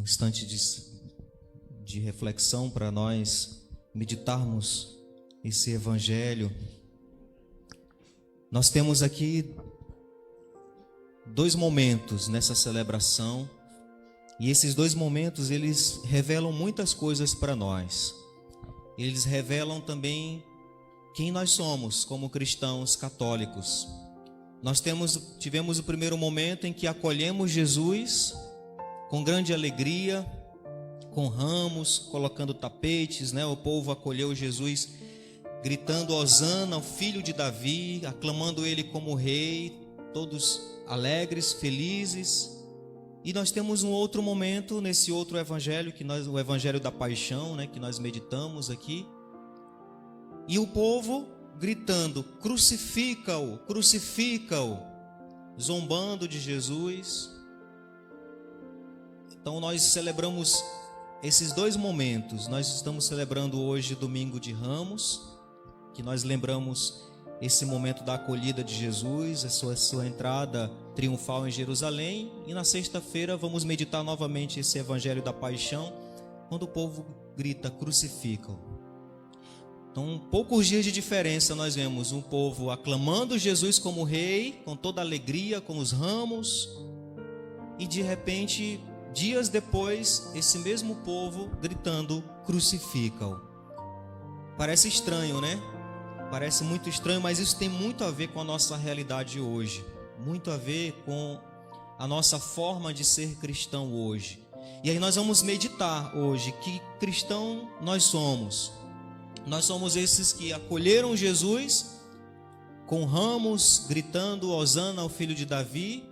instante de reflexão para nós meditarmos esse evangelho. Nós temos aqui dois momentos nessa celebração, e esses dois momentos eles revelam muitas coisas para nós. Eles revelam também quem nós somos como cristãos católicos. Nós tivemos o primeiro momento em que acolhemos Jesus com grande alegria, com ramos, colocando tapetes, né? O povo acolheu Jesus gritando Hosana, o filho de Davi, aclamando ele como rei, todos alegres, felizes. E nós temos um outro momento nesse outro evangelho, o evangelho da paixão, né, que nós meditamos aqui. E o povo gritando, crucifica-o, crucifica-o, zombando de Jesus. Então nós celebramos esses dois momentos. Nós estamos celebrando hoje domingo de Ramos, que nós lembramos esse momento da acolhida de Jesus, a sua entrada triunfal em Jerusalém. E na sexta-feira vamos meditar novamente esse evangelho da paixão, quando o povo grita, crucifica-o. Então, poucos dias de diferença, nós vemos um povo aclamando Jesus como rei, com toda alegria, com os ramos, e de repente, dias depois, esse mesmo povo gritando, crucifica-o. Parece estranho, né? Parece muito estranho, mas isso tem muito a ver com a nossa realidade hoje, muito a ver com a nossa forma de ser cristão hoje. E aí nós vamos meditar hoje que cristão nós somos. Nós somos esses que acolheram Jesus com ramos, gritando Hosana ao filho de Davi,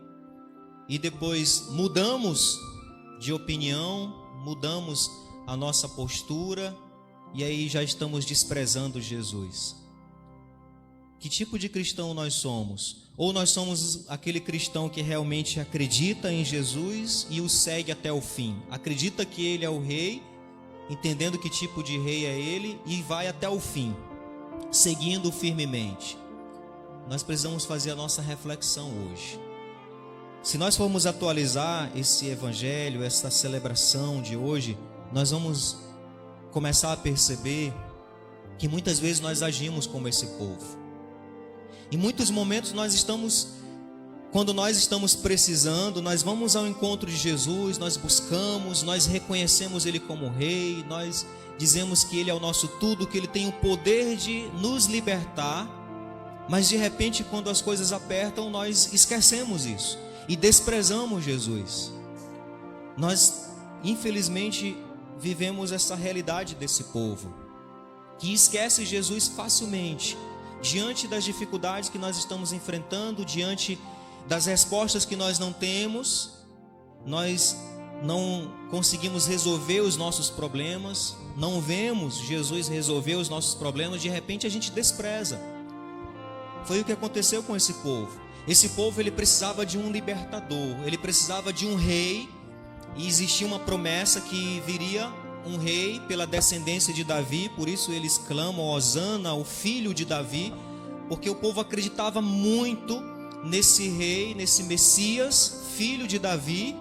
e depois mudamos de opinião, mudamos a nossa postura, e aí já estamos desprezando Jesus. Que tipo de cristão nós somos? Ou nós somos aquele cristão que realmente acredita em Jesus e o segue até o fim, acredita que ele é o rei, entendendo que tipo de rei é ele, e vai até o fim, seguindo firmemente. Nós precisamos fazer a nossa reflexão hoje. Se nós formos atualizar esse evangelho, essa celebração de hoje, nós vamos começar a perceber que muitas vezes nós agimos como esse povo. Em muitos momentos quando nós estamos precisando, nós vamos ao encontro de Jesus, nós buscamos, nós reconhecemos Ele como Rei, nós dizemos que Ele é o nosso tudo, que Ele tem o poder de nos libertar, mas de repente quando as coisas apertam, nós esquecemos isso e desprezamos Jesus. Nós, infelizmente, vivemos essa realidade desse povo, que esquece Jesus facilmente, diante das dificuldades que nós estamos enfrentando, diante das respostas que nós não temos, nós não conseguimos resolver os nossos problemas, não vemos Jesus resolver os nossos problemas, de repente a gente despreza. Foi o que aconteceu com esse povo. Esse povo, ele precisava de um libertador, ele precisava de um rei, e existia uma promessa que viria um rei pela descendência de Davi, por isso eles clamam Hosana, o filho de Davi, porque o povo acreditava muito nesse rei, nesse Messias, filho de Davi,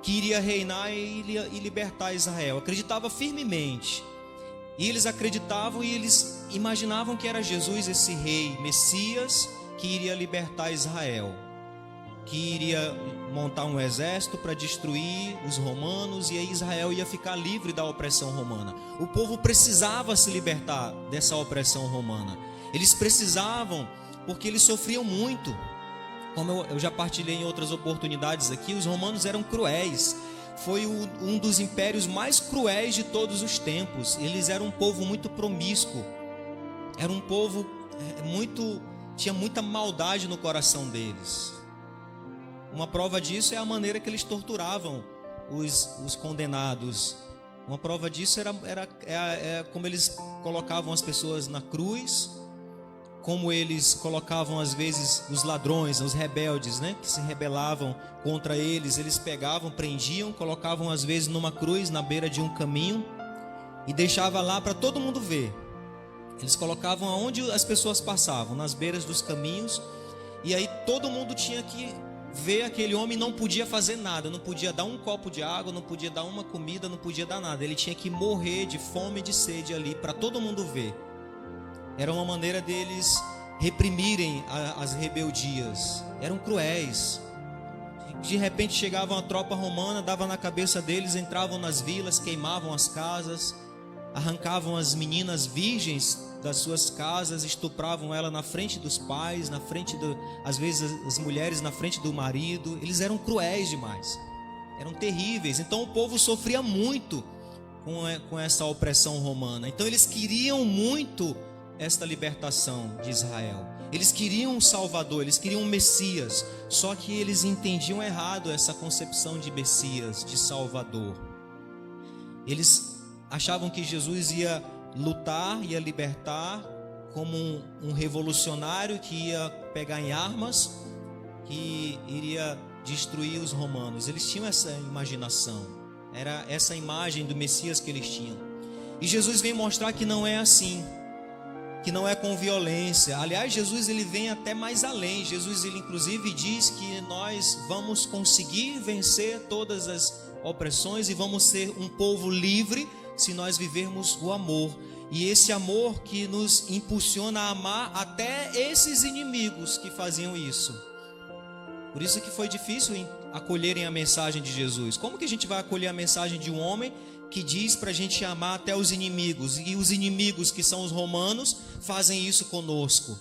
que iria reinar e libertar Israel. Acreditava firmemente. E eles acreditavam e eles imaginavam que era Jesus, esse rei, Messias, que iria libertar Israel, que iria montar um exército para destruir os romanos, e aí Israel ia ficar livre da opressão romana. O povo precisava se libertar dessa opressão romana. Eles precisavam, porque eles sofriam muito. Como eu já partilhei em outras oportunidades aqui, os romanos eram cruéis. Foi um dos impérios mais cruéis de todos os tempos. Eles eram um povo muito promíscuo. Era um povo tinha muita maldade no coração deles. Uma prova disso é a maneira que eles torturavam os condenados. Uma prova disso era como eles colocavam as pessoas na cruz, como eles colocavam às vezes os ladrões, os rebeldes, né, que se rebelavam contra eles. Eles pegavam, prendiam, colocavam às vezes numa cruz na beira de um caminho e deixava lá para todo mundo ver. Eles colocavam aonde as pessoas passavam, nas beiras dos caminhos, e aí todo mundo tinha que ver aquele homem não podia fazer nada, não podia dar um copo de água, não podia dar uma comida, não podia dar nada. Ele tinha que morrer de fome e de sede ali para todo mundo ver. Era uma maneira deles reprimirem as rebeldias. Eram cruéis. De repente chegava uma tropa romana, dava na cabeça deles, entravam nas vilas, queimavam as casas, arrancavam as meninas virgens das suas casas, estupravam ela na frente dos pais, na frente às vezes as mulheres na frente do marido. Eles eram cruéis demais, eram terríveis. Então o povo sofria muito com essa opressão romana. Então eles queriam muito esta libertação de Israel. Eles queriam um Salvador, eles queriam um Messias, só que eles entendiam errado essa concepção de Messias, de Salvador. Eles achavam que Jesus ia lutar, ia libertar como um revolucionário que ia pegar em armas, que iria destruir os romanos. Eles tinham essa imaginação, era essa imagem do Messias que eles tinham. E Jesus vem mostrar que não é assim, que não é com violência. Aliás, Jesus ele vem até mais além. Jesus ele inclusive diz que nós vamos conseguir vencer todas as opressões e vamos ser um povo livre se nós vivermos o amor. E esse amor que nos impulsiona a amar até esses inimigos que faziam isso. Por isso que foi difícil acolherem a mensagem de Jesus. Como que a gente vai acolher a mensagem de um homem que diz para a gente amar até os inimigos, e os inimigos que são os romanos fazem isso conosco?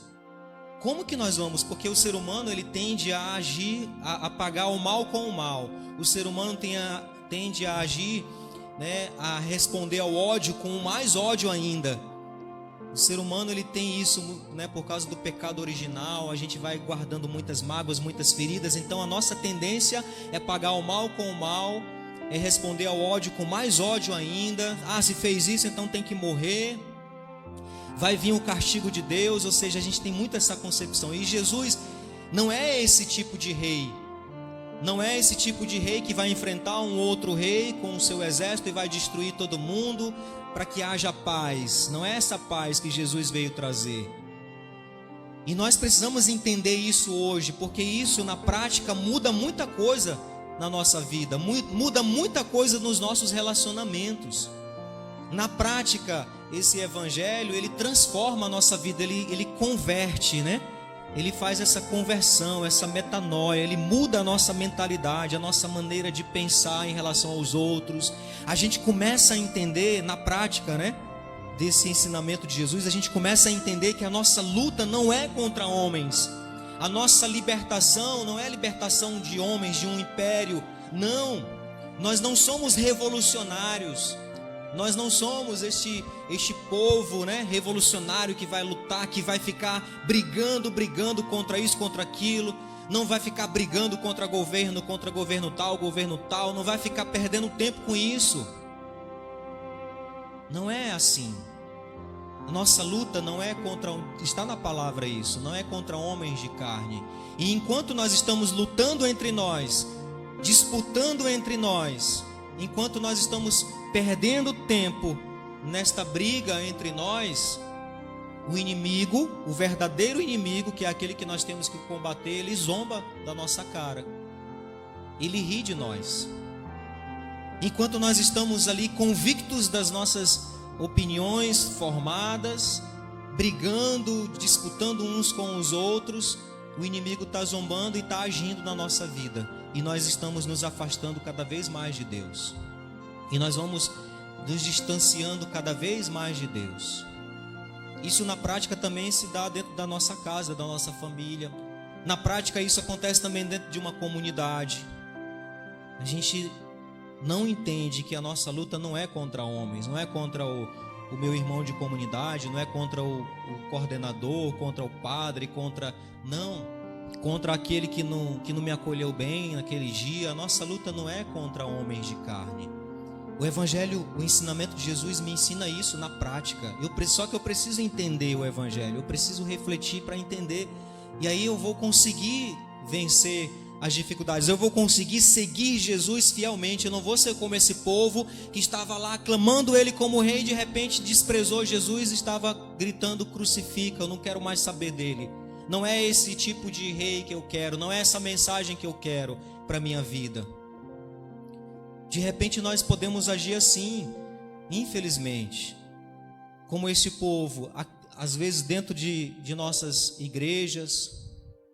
Como que nós vamos? Porque o ser humano ele tende a agir, a pagar o mal com o mal. O ser humano tende a agir, a responder ao ódio com mais ódio ainda. O ser humano ele tem isso, por causa do pecado original. A gente vai guardando muitas mágoas, muitas feridas. Então a nossa tendência é pagar o mal com o mal, é responder ao ódio com mais ódio ainda. Se fez isso, então tem que morrer. Vai vir o castigo de Deus. Ou seja, a gente tem muito essa concepção. E Jesus não é esse tipo de rei. Não é esse tipo de rei que vai enfrentar um outro rei com o seu exército e vai destruir todo mundo para que haja paz. Não é essa paz que Jesus veio trazer. E nós precisamos entender isso hoje, porque isso na prática muda muita coisa na nossa vida, muda muita coisa nos nossos relacionamentos. Na prática, esse evangelho, ele transforma a nossa vida, ele converte, Ele faz essa conversão, essa metanoia, ele muda a nossa mentalidade, a nossa maneira de pensar em relação aos outros. A gente começa a entender na prática, desse ensinamento de Jesus, a gente começa a entender que a nossa luta não é contra homens. A nossa libertação não é a libertação de homens, de um império. Não, nós não somos revolucionários. Nós não somos este povo revolucionário que vai lutar, que vai ficar brigando contra isso, contra aquilo. Não vai ficar brigando contra governo tal. Não vai ficar perdendo tempo com isso. Não é assim. A nossa luta não é contra, está na palavra isso, não é contra homens de carne. E enquanto nós estamos lutando entre nós, disputando entre nós, enquanto nós estamos perdendo tempo nesta briga entre nós, o inimigo, o verdadeiro inimigo, que é aquele que nós temos que combater, ele zomba da nossa cara. Ele ri de nós. Enquanto nós estamos ali convictos das nossas opiniões formadas, brigando, disputando uns com os outros, o inimigo está zombando e está agindo na nossa vida. E nós estamos nos afastando cada vez mais de Deus. E nós vamos nos distanciando cada vez mais de Deus. Isso na prática também se dá dentro da nossa casa, da nossa família. Na prática isso acontece também dentro de uma comunidade. A gente não entende que a nossa luta não é contra homens, não é contra o meu irmão de comunidade, não é contra o coordenador, contra o padre, contra aquele que não me acolheu bem naquele dia. A nossa luta não é contra homens de carne. O evangelho, o ensinamento de Jesus me ensina isso na prática. Só que eu preciso entender o evangelho, eu preciso refletir para entender, e aí eu vou conseguir vencer as dificuldades, eu vou conseguir seguir Jesus fielmente. Eu não vou ser como esse povo que estava lá aclamando ele como rei, e de repente desprezou Jesus e estava gritando: crucifica, eu não quero mais saber dele. não é esse tipo de rei que eu quero, não é essa mensagem que eu quero para a minha vida. De repente nós podemos agir assim, infelizmente, como esse povo, às vezes dentro de nossas igrejas,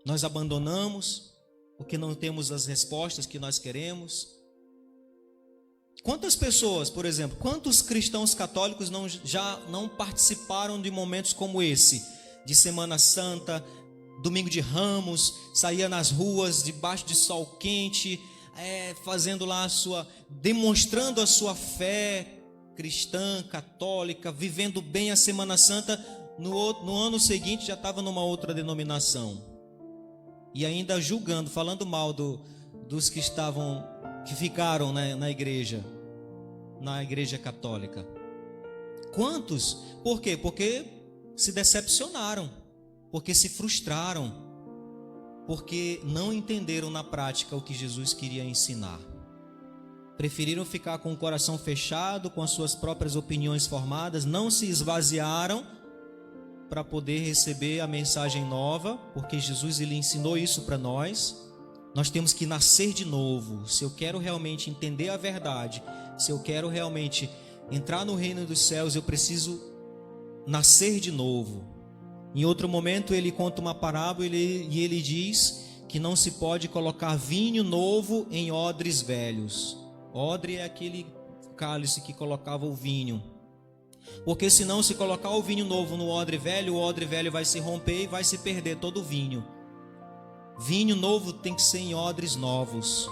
nós abandonamos, porque não temos as respostas que nós queremos. Quantas pessoas, por exemplo, quantos cristãos católicos já não participaram de momentos como esse, de Semana Santa, Domingo de Ramos, saía nas ruas debaixo de sol quente, fazendo lá demonstrando a sua fé cristã, católica, vivendo bem a Semana Santa, no ano seguinte já estava numa outra denominação, e ainda julgando, falando mal dos que ficaram na igreja católica. Quantos? Por quê? Porque se decepcionaram, porque se frustraram, porque não entenderam na prática o que Jesus queria ensinar. Preferiram ficar com o coração fechado, com as suas próprias opiniões formadas, não se esvaziaram para poder receber a mensagem nova, porque Jesus ele ensinou isso para nós. Nós temos que nascer de novo. Se eu quero realmente entender a verdade, se eu quero realmente entrar no reino dos céus, eu preciso nascer de novo. Em outro momento ele conta uma parábola e ele diz que não se pode colocar vinho novo em odres velhos. Odre é aquele cálice que colocava o vinho, porque senão, se colocar o vinho novo no odre velho, o odre velho vai se romper e vai se perder todo o vinho. Vinho novo tem que ser em odres novos.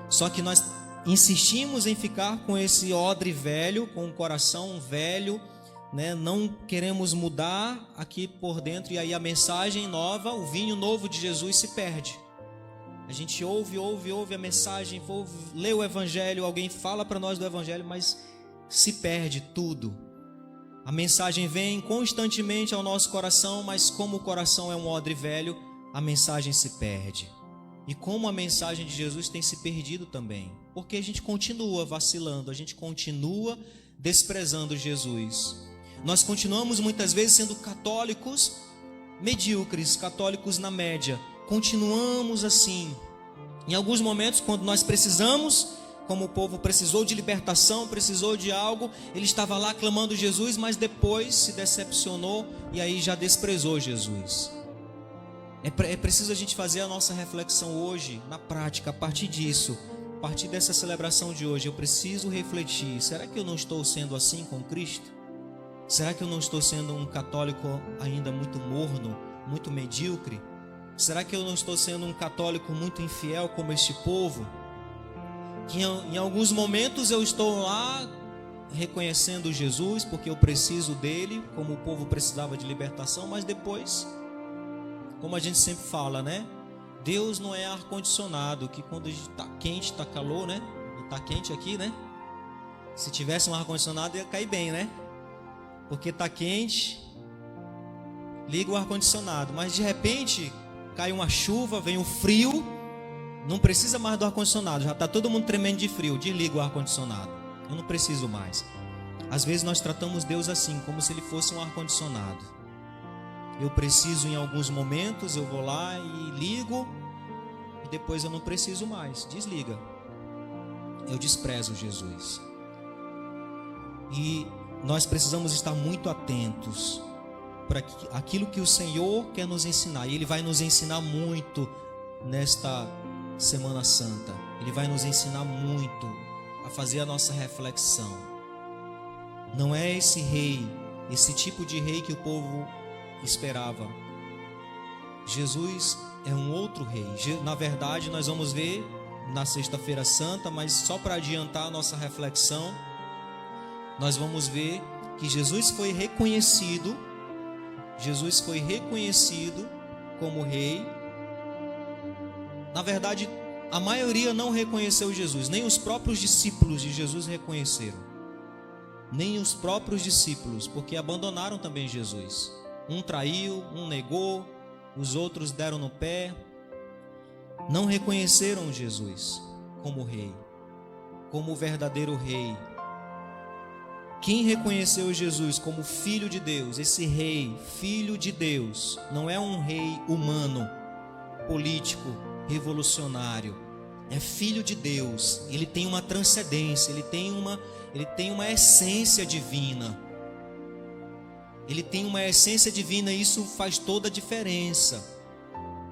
Só que nós insistimos em ficar com esse odre velho, com o coração velho, né? Não queremos mudar aqui por dentro, e aí a mensagem nova, o vinho novo de Jesus se perde. A gente ouve a mensagem, lê o evangelho, alguém fala para nós do evangelho, mas se perde tudo. A mensagem vem constantemente ao nosso coração, mas como o coração é um odre velho, a mensagem se perde. E como a mensagem de Jesus tem se perdido também, porque a gente continua vacilando, a gente continua desprezando Jesus. Nós continuamos muitas vezes sendo católicos medíocres, católicos na média. Continuamos assim. Em alguns momentos, quando nós precisamos, como o povo precisou de libertação, precisou de algo, ele estava lá clamando Jesus, mas depois se decepcionou e aí já desprezou Jesus. É preciso a gente fazer a nossa reflexão hoje, na prática, a partir disso, a partir dessa celebração de hoje. Eu preciso refletir: será que eu não estou sendo assim com Cristo? Será que eu não estou sendo um católico ainda muito morno, muito medíocre? Será que eu não estou sendo um católico muito infiel como este povo? Que em alguns momentos eu estou lá reconhecendo Jesus porque eu preciso dele, como o povo precisava de libertação, mas depois, como a gente sempre fala, né? Deus não é ar-condicionado, que quando está quente, está calor, né? Está quente aqui, né? Se tivesse um ar-condicionado ia cair bem, né? Porque está quente, liga o ar-condicionado, mas de repente cai uma chuva, vem um frio, não precisa mais do ar-condicionado, já está todo mundo tremendo de frio, desliga o ar-condicionado, eu não preciso mais. Às vezes nós tratamos Deus assim, como se ele fosse um ar-condicionado. Eu preciso em alguns momentos, eu vou lá e ligo, e depois eu não preciso mais, desliga. Eu desprezo Jesus. E nós precisamos estar muito atentos para aquilo que o Senhor quer nos ensinar. E Ele vai nos ensinar muito nesta Semana Santa. Ele vai nos ensinar muito a fazer a nossa reflexão. Não é esse rei, esse tipo de rei que o povo esperava. Jesus é um outro rei. Na verdade, nós vamos ver na Sexta-feira Santa, mas só para adiantar a nossa reflexão, nós vamos ver que Jesus foi reconhecido como rei. Na verdade, a maioria não reconheceu Jesus, nem os próprios discípulos de Jesus reconheceram. Nem os próprios discípulos, porque abandonaram também Jesus. Um traiu, um negou, os outros deram no pé. Não reconheceram Jesus como rei, como o verdadeiro rei. Quem reconheceu Jesus como Filho de Deus, esse rei, Filho de Deus, não é um rei humano, político, revolucionário, é Filho de Deus. Ele tem uma transcendência, ele tem uma essência divina. Ele tem uma essência divina e isso faz toda a diferença.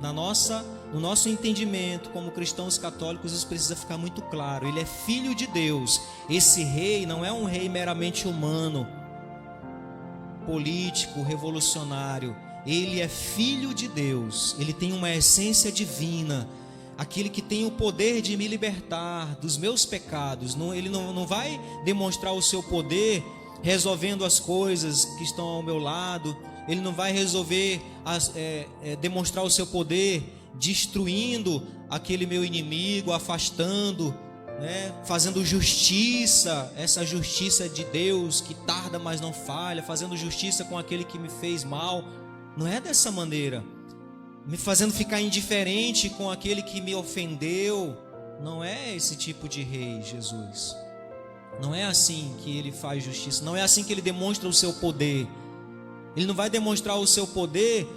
No nosso entendimento como cristãos católicos, isso precisa ficar muito claro. Ele é Filho de Deus. Esse rei não é um rei meramente humano, político, revolucionário. Ele é Filho de Deus. Ele tem uma essência divina. Aquele que tem o poder de me libertar dos meus pecados. Ele não vai demonstrar o seu poder resolvendo as coisas que estão ao meu lado. Ele não vai demonstrar o seu poder destruindo aquele meu inimigo, afastando, fazendo justiça, essa justiça de Deus que tarda mas não falha, fazendo justiça com aquele que me fez mal. Não é dessa maneira, me fazendo ficar indiferente com aquele que me ofendeu. Não é esse tipo de rei, Jesus. Não é assim que ele faz justiça, não é assim que ele demonstra o seu poder. Ele não vai demonstrar o seu poder,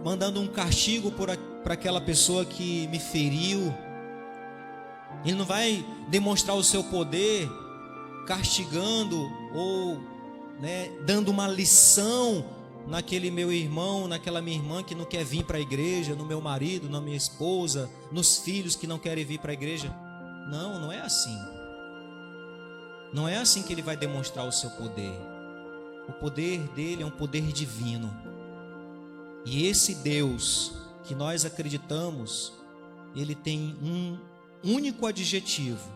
mandando um castigo para aquela pessoa que me feriu. Ele não vai demonstrar o seu poder castigando ou dando uma lição naquele meu irmão, naquela minha irmã que não quer vir para a igreja, no meu marido, na minha esposa, nos filhos que não querem vir para a igreja. Não é assim. Não é assim que ele vai demonstrar o seu poder. O poder dele é um poder divino. E esse Deus que nós acreditamos, ele tem um único adjetivo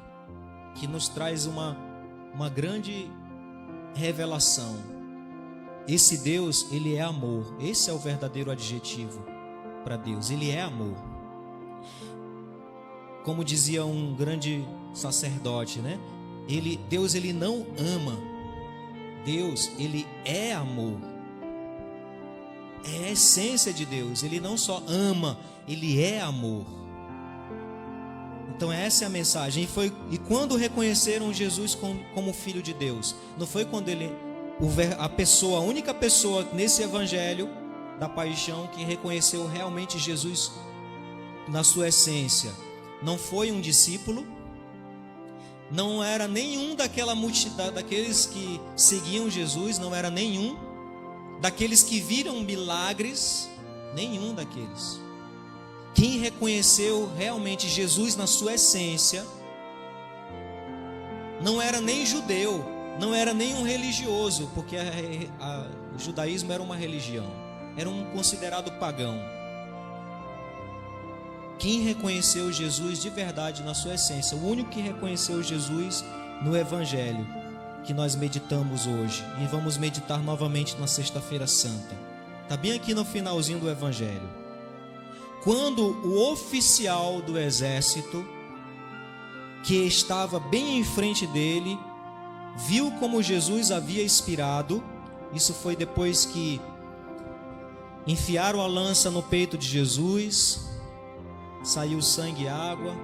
que nos traz uma grande revelação. Esse Deus, ele é amor. Esse é o verdadeiro adjetivo para Deus. Ele é amor. Como dizia um grande sacerdote, Deus, ele não ama. Deus, ele é amor. É a essência de Deus. Ele não só ama, ele é amor. Então essa é a mensagem. E quando reconheceram Jesus como Filho de Deus? Não foi quando a única pessoa nesse evangelho da paixão que reconheceu realmente Jesus na sua essência. Não foi um discípulo. Não era nenhum daquela multidão, daqueles que seguiam Jesus, não era nenhum daqueles que viram milagres, nenhum daqueles. Quem reconheceu realmente Jesus na sua essência não era nem judeu, não era nem um religioso, porque o judaísmo era uma religião, era um considerado pagão. Quem reconheceu Jesus de verdade na sua essência, o único que reconheceu Jesus no Evangelho, que nós meditamos hoje, e vamos meditar novamente na Sexta-feira Santa, está bem aqui no finalzinho do Evangelho. Quando o oficial do exército, que estava bem em frente dele, viu como Jesus havia expirado, isso foi depois que enfiaram a lança no peito de Jesus, saiu sangue e água.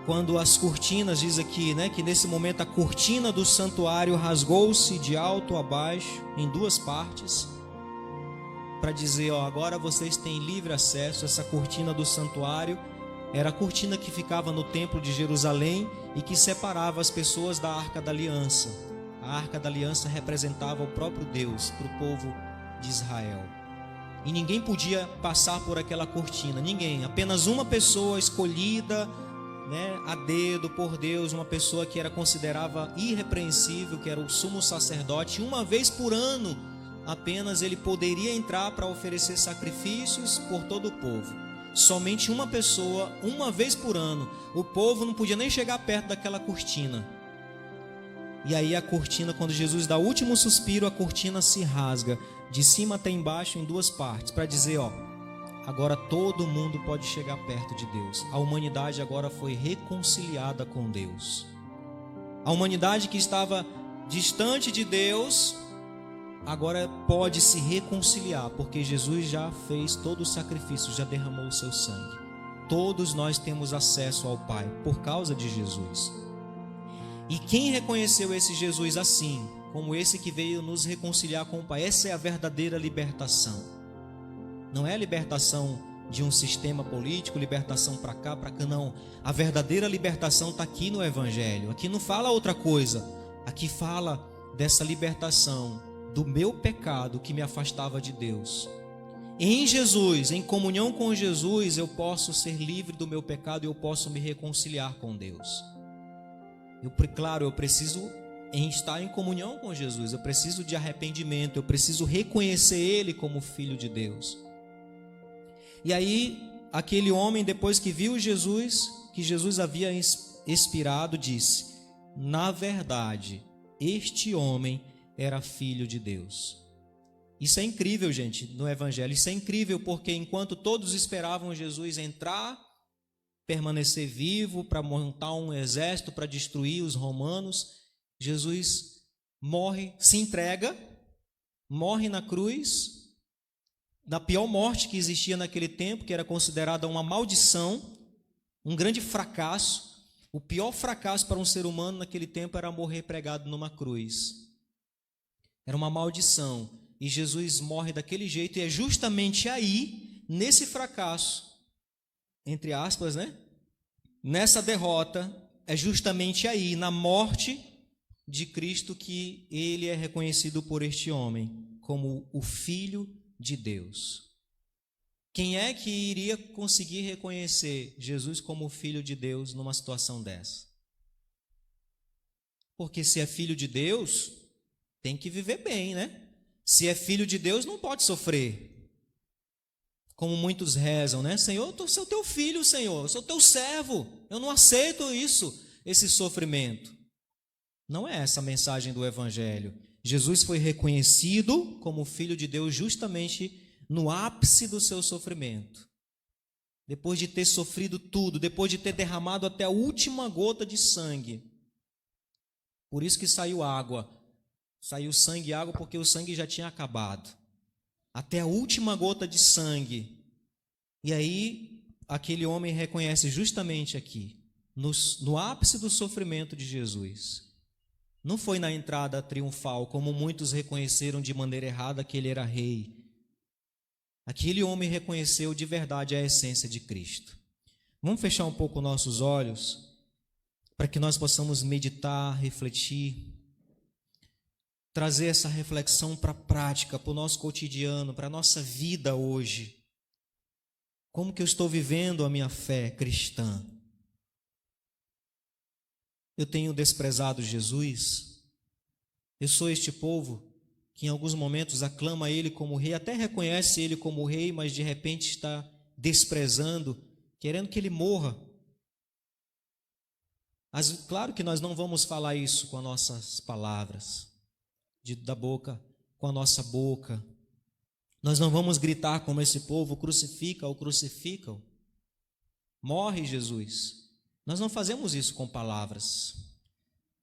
Quando as cortinas, diz aqui, que nesse momento a cortina do santuário rasgou-se de alto a baixo, em duas partes, para dizer, agora vocês têm livre acesso. Essa cortina do santuário era a cortina que ficava no templo de Jerusalém e que separava as pessoas da Arca da Aliança. A Arca da Aliança representava o próprio Deus para o povo de Israel. E ninguém podia passar por aquela cortina, ninguém, apenas uma pessoa escolhida, a dedo por Deus, uma pessoa que era considerada irrepreensível, que era o sumo sacerdote. Uma vez por ano apenas ele poderia entrar para oferecer sacrifícios por todo o povo. Somente uma pessoa, uma vez por ano. O povo não podia nem chegar perto daquela cortina. E aí a cortina, quando Jesus dá o último suspiro, a cortina se rasga de cima até embaixo em duas partes, para dizer, agora todo mundo pode chegar perto de Deus. A humanidade agora foi reconciliada com Deus. A humanidade que estava distante de Deus, agora pode se reconciliar, porque Jesus já fez todo o sacrifício, já derramou o seu sangue. Todos nós temos acesso ao Pai por causa de Jesus. E quem reconheceu esse Jesus assim, como esse que veio nos reconciliar com o Pai, essa é a verdadeira libertação. Não é a libertação de um sistema político, libertação para cá, não. A verdadeira libertação está aqui no Evangelho. Aqui não fala outra coisa. Aqui fala dessa libertação do meu pecado que me afastava de Deus. Em Jesus, em comunhão com Jesus, eu posso ser livre do meu pecado e eu posso me reconciliar com Deus. Claro, eu preciso estar em comunhão com Jesus, eu preciso de arrependimento, eu preciso reconhecer Ele como Filho de Deus. E aí, aquele homem, depois que viu Jesus, que Jesus havia expirado, disse: na verdade, este homem era filho de Deus. Isso é incrível, gente, no Evangelho. Isso é incrível porque enquanto todos esperavam Jesus entrar, permanecer vivo para montar um exército para destruir os romanos, Jesus morre, se entrega, morre na cruz, da pior morte que existia naquele tempo, que era considerada uma maldição, um grande fracasso. O pior fracasso para um ser humano naquele tempo era morrer pregado numa cruz. Era uma maldição. E Jesus morre daquele jeito, e é justamente aí, nesse fracasso, entre aspas, né? Nessa derrota, é justamente aí, na morte de Cristo, que ele é reconhecido por este homem como o Filho de Deus. Quem é que iria conseguir reconhecer Jesus como o Filho de Deus numa situação dessa? Porque se é filho de Deus, tem que viver bem, né? Se é filho de Deus, não pode sofrer. Como muitos rezam, né? Senhor, eu sou teu filho, Senhor, eu sou teu servo. Eu não aceito isso, esse sofrimento. Não é essa a mensagem do Evangelho. Jesus foi reconhecido como Filho de Deus justamente no ápice do seu sofrimento. Depois de ter sofrido tudo, depois de ter derramado até a última gota de sangue. Por isso que saiu água. Saiu sangue e água porque o sangue já tinha acabado. Até a última gota de sangue. E aí, aquele homem reconhece justamente aqui, no ápice do sofrimento de Jesus. Não foi na entrada triunfal, como muitos reconheceram de maneira errada que ele era rei. Aquele homem reconheceu de verdade a essência de Cristo. Vamos fechar um pouco nossos olhos, para que nós possamos meditar, refletir, trazer essa reflexão para a prática, para o nosso cotidiano, para a nossa vida hoje. Como que eu estou vivendo a minha fé cristã? Eu tenho desprezado Jesus? Eu sou este povo que em alguns momentos aclama Ele como rei, até reconhece Ele como rei, mas de repente está desprezando, querendo que Ele morra. Claro que nós não vamos falar isso com as nossas palavras, da boca, com a nossa boca. Nós não vamos gritar como esse povo: crucifica-o, crucifica-o. Morre, Jesus. Nós não fazemos isso com palavras.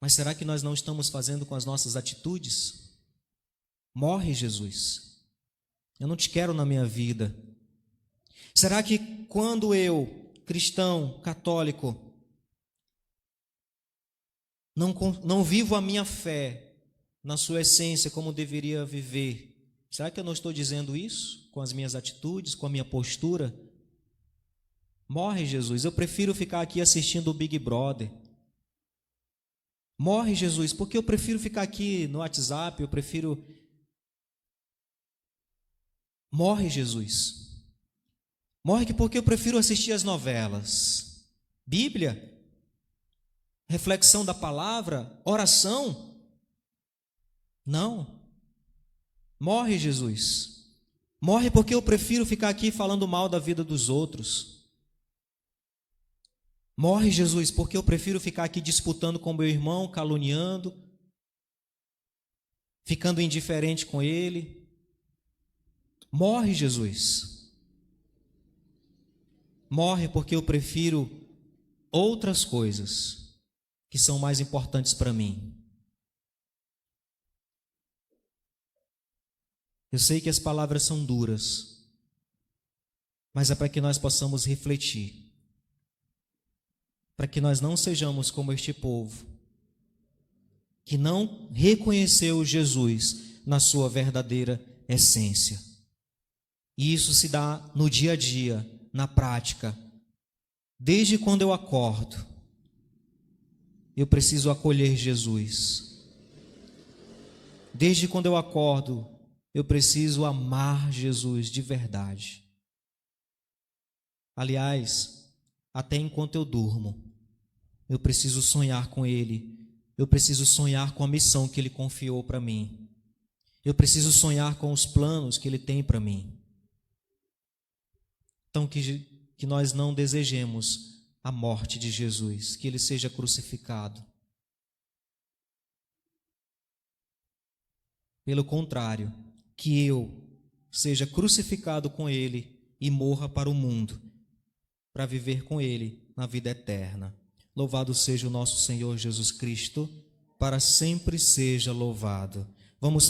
Mas será que nós não estamos fazendo com as nossas atitudes? Morre, Jesus. Eu não te quero na minha vida. Será que quando eu, cristão, católico, não vivo a minha fé na sua essência como deveria viver, será que eu não estou dizendo isso com as minhas atitudes, com a minha postura? Morre, Jesus. Eu prefiro ficar aqui assistindo o Big Brother. Morre, Jesus, porque eu prefiro ficar aqui no WhatsApp, eu prefiro... Morre, Jesus. Morre porque eu prefiro assistir as novelas. Bíblia, reflexão da palavra, oração. Não. Morre, Jesus. Morre porque eu prefiro ficar aqui falando mal da vida dos outros. Morre, Jesus, porque eu prefiro ficar aqui disputando com meu irmão, caluniando, ficando indiferente com ele. Morre, Jesus. Morre porque eu prefiro outras coisas que são mais importantes para mim. Eu sei que as palavras são duras, mas é para que nós possamos refletir, para que nós não sejamos como este povo, que não reconheceu Jesus na sua verdadeira essência. E isso se dá no dia a dia, na prática. Desde quando eu acordo, eu preciso acolher Jesus. Desde quando eu acordo, eu preciso amar Jesus de verdade. Aliás, até enquanto eu durmo, eu preciso sonhar com Ele. Eu preciso sonhar com a missão que Ele confiou para mim. Eu preciso sonhar com os planos que Ele tem para mim. Então, que nós não desejemos a morte de Jesus, que Ele seja crucificado. Pelo contrário, que eu seja crucificado com Ele e morra para o mundo, para viver com Ele na vida eterna. Louvado seja o nosso Senhor Jesus Cristo, para sempre seja louvado. Vamos